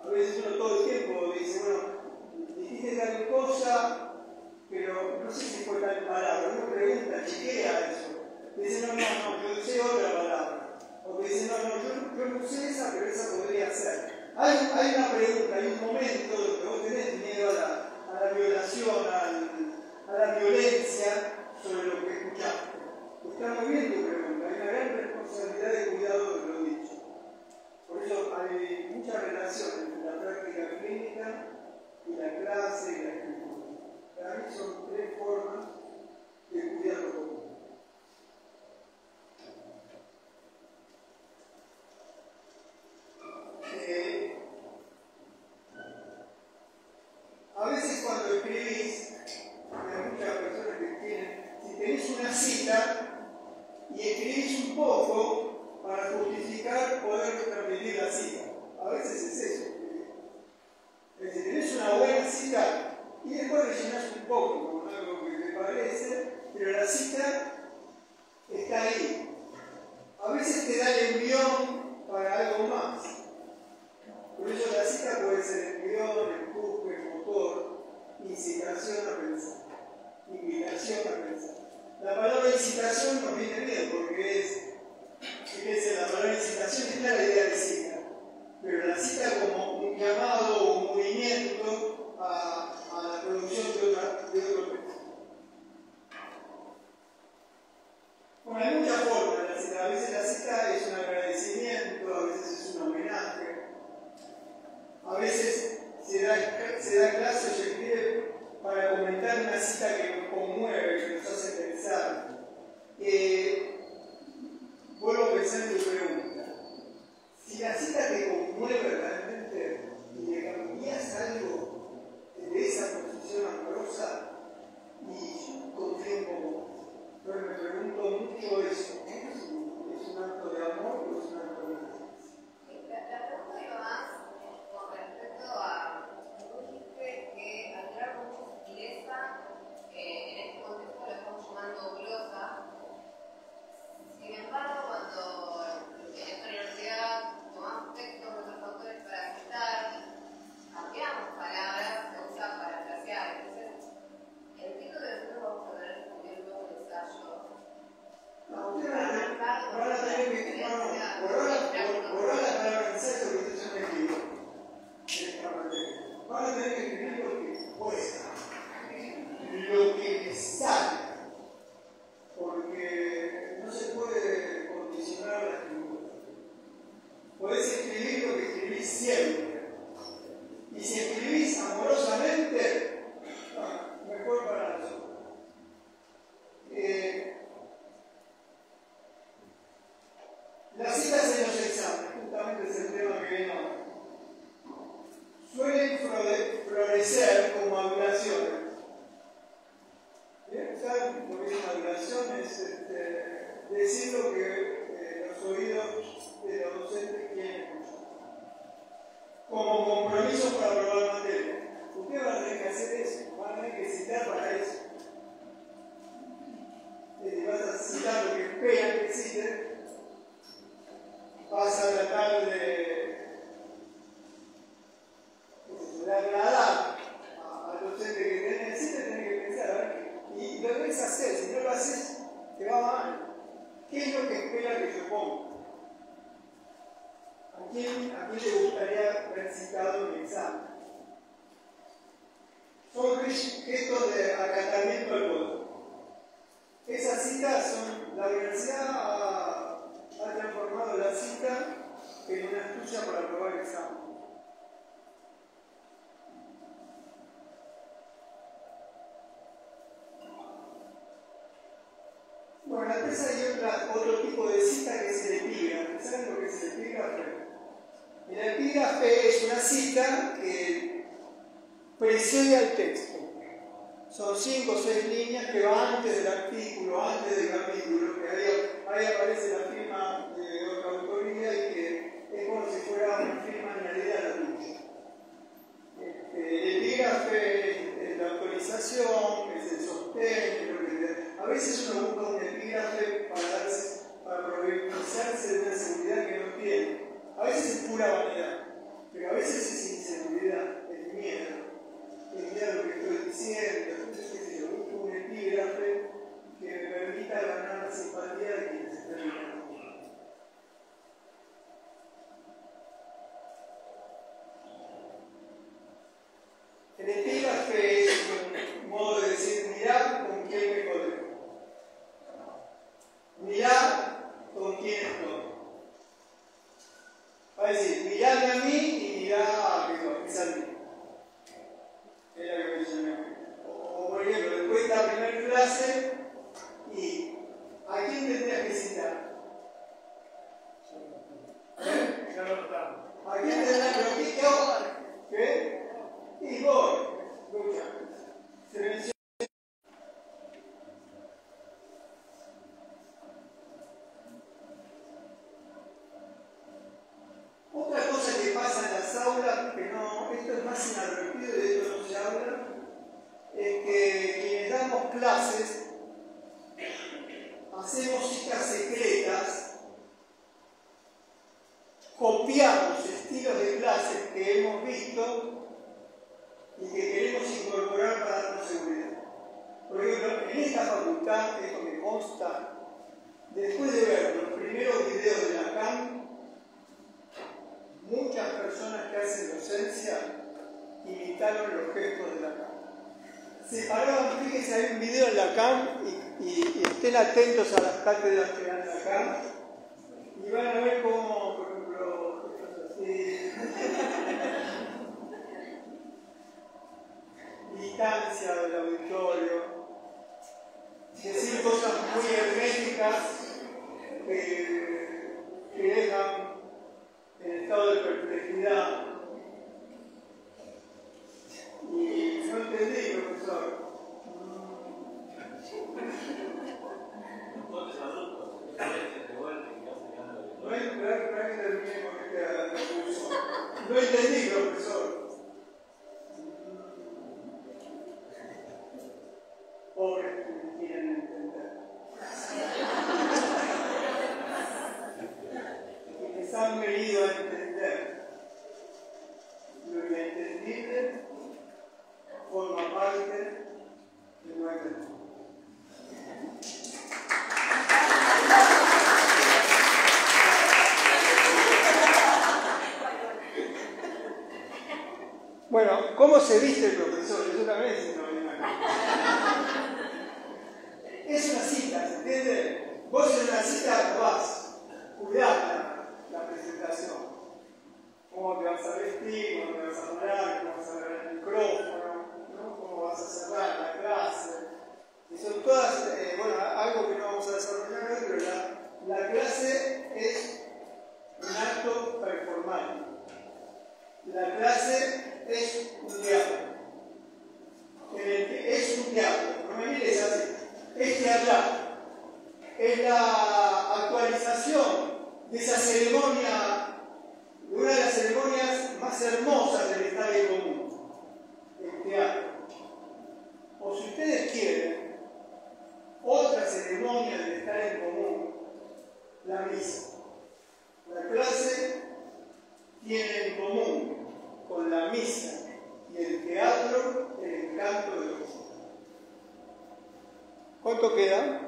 A veces uno todo el tiempo dice, bueno, dijiste tal cosa, pero no sé si fue tal palabra. Uno pregunta, chequea eso. Dice, no, yo usé otra palabra. O te dice, no, yo no usé esa, pero esa podría ser. Hay una pregunta, hay un momento donde vos tenés miedo a la violación, a la violencia sobre lo que escuchaste. Está muy bien tu pregunta, hay una gran responsabilidad de cuidado de lo dicho. Por eso hay mucha relación entre la práctica clínica y la clase y la escritura. Para mí son tres formas de cuidar lo común. A veces cuando escribís, hay muchas personas que tienen, si tenés una cita y escribís un poco para justificar poder transmitir la cita. A veces es eso. Es decir, tenés una buena cita y después rellenás un poco con algo que te parece, pero la cita está ahí. A veces te da el envión para algo más. Por eso la cita puede ser envión, empuje, motor, incitación a pensar, invitación a pensar. La palabra incitación nos viene bien porque la palabra incitación es la idea de cita, pero la cita como un llamado o un movimiento a la producción de otro texto. Bueno, hay muchas formas de la cita. A veces la cita es un agradecimiento, a veces es un homenaje, a veces se da clase o se escribe para comentar una cita que nos conmueve, que nos hace pensar. Vuelvo a pensar en tu pregunta. Si la cita te conmueve realmente y le cambias algo de esa posición amorosa, y confío un poco. Pero me pregunto mucho eso. ¿Es un acto de amor o es un acto de amor? La pregunta iba más con respecto a, tú dijiste que hablar con mucha sutileza, en este contexto lo estamos llamando glosa. Sin embargo, cuando en esta universidad tomamos textos de otros autores para citar, cambiamos palabras, se usa para clasear. Entonces, entiendo que nosotros vamos a tener que escribir luego un ensayo. Ahora tenés que borrar la palabra ensayo porque esto ya me equivoco. Ahora tenés que escribir lo que cuesta, lo que me sale, porque no se puede condicionar la escritura. Podés escribir lo que escribís siempre. Y si escribís amorosamente, mejor para nosotros. Las citas en los exámenes, justamente es el tema que viene ahora, suelen florecer como adulaciones. ¿Saben lo que es una adulación? Es decir lo que los oídos de los docentes quieren escuchar. Como compromiso para aprobar materia. Ustedes van a tener que hacer eso, van a tener que citar para eso. Vas a citar lo que esperan que citen, vas a tratar de agradar al docente que tenés, siempre tenés que pensar, a ver, y lo debes hacer, si no lo haces, te va mal. ¿Qué es lo que espera que yo ponga? ¿A quién le gustaría haber citado en el examen? Son gestos de acatamiento al voto. Esas citas son, la universidad ha transformado la cita en una excusa para aprobar el examen. Bueno, después hay otro tipo de cita que es el epígrafe. ¿Saben lo que es el epígrafe? El epígrafe es una cita que precede al texto. Son 5 o 6 líneas que van antes del artículo, antes del capítulo, que ahí aparece la firma de otra autoría y que es como si fuera una firma añadida a la tuya. El epígrafe es la autorización, es el sostén, a veces uno busca un epígrafe para propiciarse de una seguridad que no tiene. pura vanidad, pero a veces es inseguridad, es miedo a lo que estoy diciendo. Entonces, qué sé yo, busco un epígrafe que me permita ganar la simpatía de quienes están mirando. El epígrafe es un modo de decir, mirad con quién me codeo. Mirad con quién estoy. Va a decir, miradme a mí y mirad a mí. Es la que mencioné. O por ejemplo, después de la primera clase, y ¿a quién tendrías que citar? Ya lo notamos. ¿A quién tendrías que citar? ¿Qué? Y voy. Escucha. Se menciona. Otra cosa que pasa en las aulas, que no, esto es más inadvertido y de esto no se habla, es que quienes damos clases hacemos citas secretas, copiamos estilos de clases que hemos visto y que queremos incorporar para darnos seguridad. Por ejemplo, en esta facultad, esto me consta, después de ver los primeros videos de Lacan, muchas personas que hacen docencia imitaron los gestos de Lacan. Se paraban, fíjense, hay un video en Lacan y estén atentos a las cátedras que dan Lacan y van a ver cómo, por ejemplo, así, distancia del auditorio, decir cosas muy herméticas que dejan en estado de perplejidad. Y no entendí, profesor. Entonces, adultos, se vuelven y hacen ganas de No entendí, no entendí, profesor. Pobres que quieren entender. Quienes han venido a entender lo inentendible forma parte de no entender. Bueno, ¿cómo se viste el profesor? Eso también es extraordinario. Es una cita, ¿se entiende? Vos en una cita vas, cuidás la presentación. Cómo te vas a vestir, cómo te vas a hablar, cómo vas a hablar el micrófono, ¿no? Cómo vas a cerrar la clase. Y son todas, bueno, algo que no vamos a desarrollar hoy, pero la clase es un acto performático. La clase es un diálogo. Es un diálogo, no me mires así. Es dialogar. Es la actualización de esa ceremonia, de una de las ceremonias más hermosas del estadio común, el teatro. O si ustedes quieren, otra ceremonia del estar en común, la misa. La clase tiene en común con la misa y el teatro el encanto de los ojos. ¿Cuánto queda?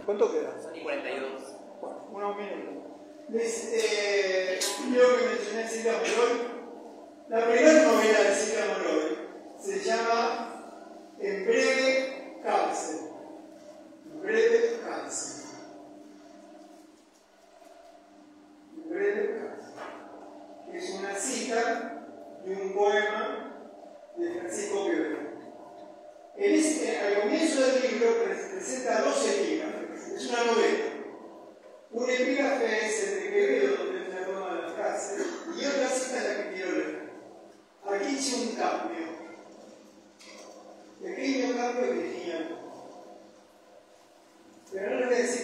¿Cuánto queda? Son y 42. Bueno, unos minutos. Creo que mencioné a Silvia Moroy. La primera novela de Silvia Moroy se llama En breve cárcel. En breve cárcel. En breve cárcel. Es una cita de un poema de Francisco Quevedo. Al comienzo del libro presenta dos epígrafes. Es una novela. Un epígrafe es el de Quevedo, donde él se toma las frases, y otra cita es la que quiero leer. Aquí hice un cambio. Pequeño cambio que tenía. Pero no les voy a decir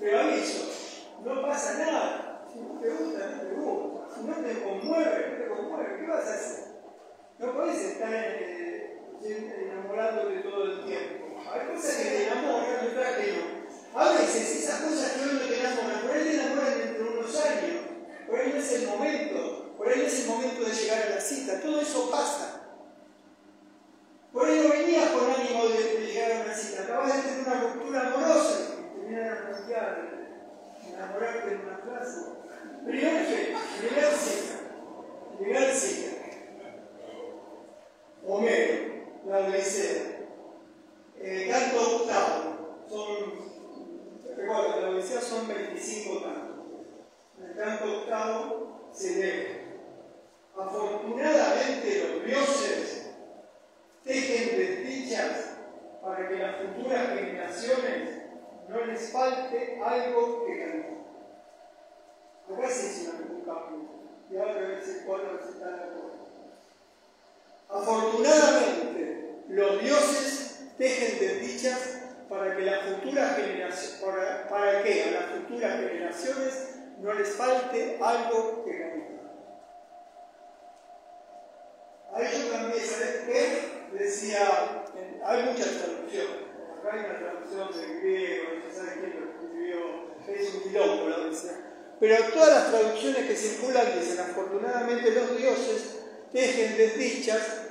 Pero aviso, no pasa nada. Si no te gusta, no te gusta. Si no te conmueve, ¿qué vas a hacer? No podés estar enamorándote todo el tiempo. Hay cosas que te enamoran y otras que no. A veces esas cosas que hoy no te enamoran, por ahí te enamoran dentro de unos años. Por ahí no es el momento. Por ahí no es el momento de llegar a la cita. Todo eso pasa. Por ahí no venías con ánimo de llegar a una cita. Acabas de tener una ruptura amorosa y te vienen a plantear, enamorarte en una clase. Primer cita. Homero, la Odisea. Canto octavo. Recuerda, la Odisea son 25 cantos. En el canto octavo se lee: afortunadamente los dioses tejen desdichas para que las futuras generaciones no les falte algo que cantar. Acá se hizo un cambio. Y ahora voy a decir cuatro si están de acuerdo. Afortunadamente, los dioses tejen desdichas para que las futuras generaciones, para que a las futuras generaciones no les falte algo que cantar. Ahí yo cambié, ¿sabes qué? Decía, hay muchas traducciones. Acá hay una traducción del griego, no se sabe quién lo escribió, es un quilombo la Odisea. Pero todas las traducciones que circulan dicen: afortunadamente los dioses tejen desdichas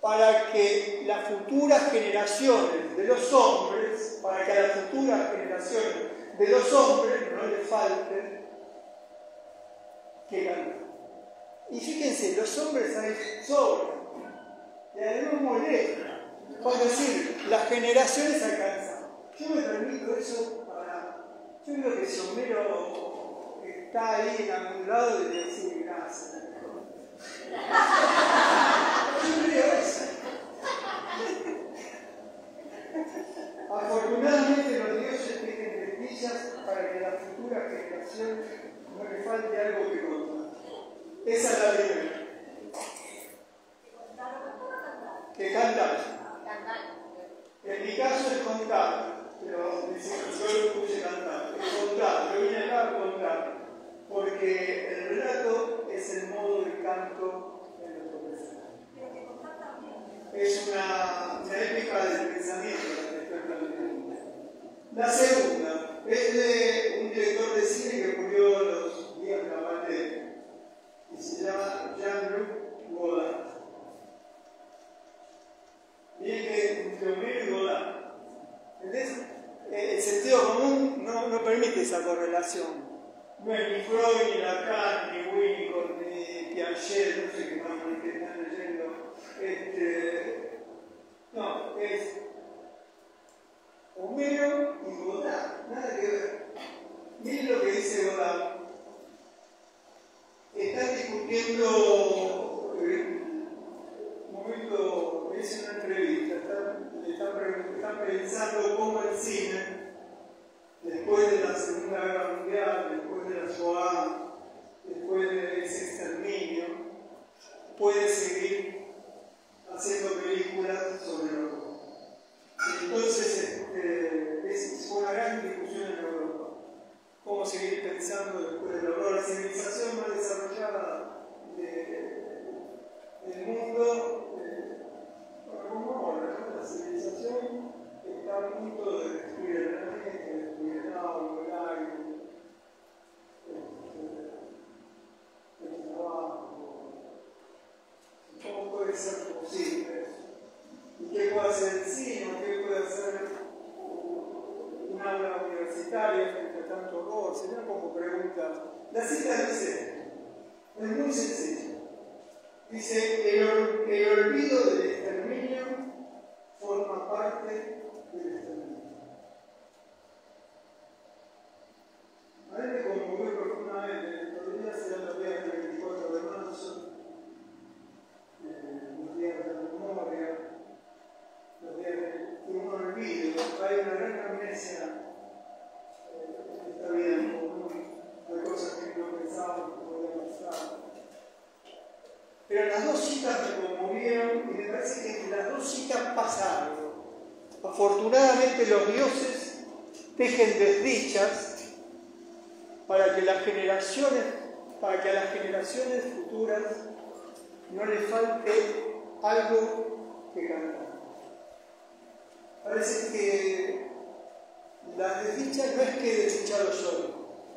para que las futuras generaciones de los hombres, para que a las futuras generaciones de los hombres no les falte que cantar. Y fíjense, los hombres ahí sobran, y además molestan. Es decir, las generaciones alcanzan. Yo me permito eso para... Yo creo que si Homero está ahí en algún lado, de decir gracias. Yo creo eso. Afortunadamente los dioses tienen desdichas para que a la futura generación no le falte algo que contar. Esa es la primera. Que cantar. En mi caso es contar, pero yo lo puse cantar. Es contar, yo vine acá a contar, porque el relato es el modo de canto en los profesores. Es una épica del pensamiento la que estoy planteando. La segunda es de un director de cine que murió los días de la pandemia y se llama Jean-Luc Godard. Bien que entre Homero y Godard, ¿entendés? El sentido común no permite esa correlación. No es ni Freud, ni Lacan, ni Winnicott, ni Piaget, no sé qué más que están leyendo. No, es Homero y Godard, nada que ver. Miren lo que dice Godard. Están discutiendo, un momento, hice una entrevista, están pensando cómo el cine, después de la Segunda Guerra Mundial, después de la Shoah, después de ese exterminio, puede seguir haciendo películas sobre el horror. Entonces, fue una gran discusión en Europa. Cómo seguir pensando después del horror. La civilización más desarrollada del mundo, como ahora, ¿no? La civilización está a punto de destruir el planeta, de destruir el agua, el aire, el trabajo. ¿Cómo puede ser posible eso? ¿Y qué puede hacer el cine? ¿Qué puede hacer un aula universitaria frente a tanto horror? Sería como pregunta. La cita dice, es muy sencillo. Dice, el olvido del exterminio forma parte del exterminio. A mí me conmovió profundamente. Los días eran los días del 24 de marzo. Los días de la memoria, los días de un olvido, hay una gran amnesia en esta vida en común, hay cosas que no pensábamos que podían pasar. Pero las dos citas me conmovieron y me parece que en las dos citas pasa algo. Afortunadamente los dioses tejen desdichas para que a las generaciones futuras no les falte algo que cantar. Parece que las desdichas no es que he desdichado yo,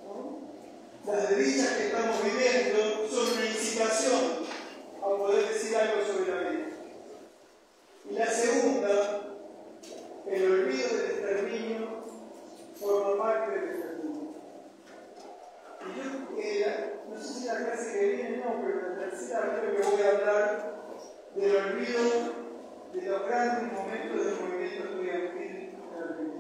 ¿no? Las desdichas que estamos viviendo son una incitación a poder decir algo sobre la vida. Y la segunda, el olvido del exterminio forma parte del exterminio. Y yo, no sé si la clase que viene no, pero en la tercera creo que voy a hablar del olvido de los grandes momentos del movimiento estudiantil en Argentina.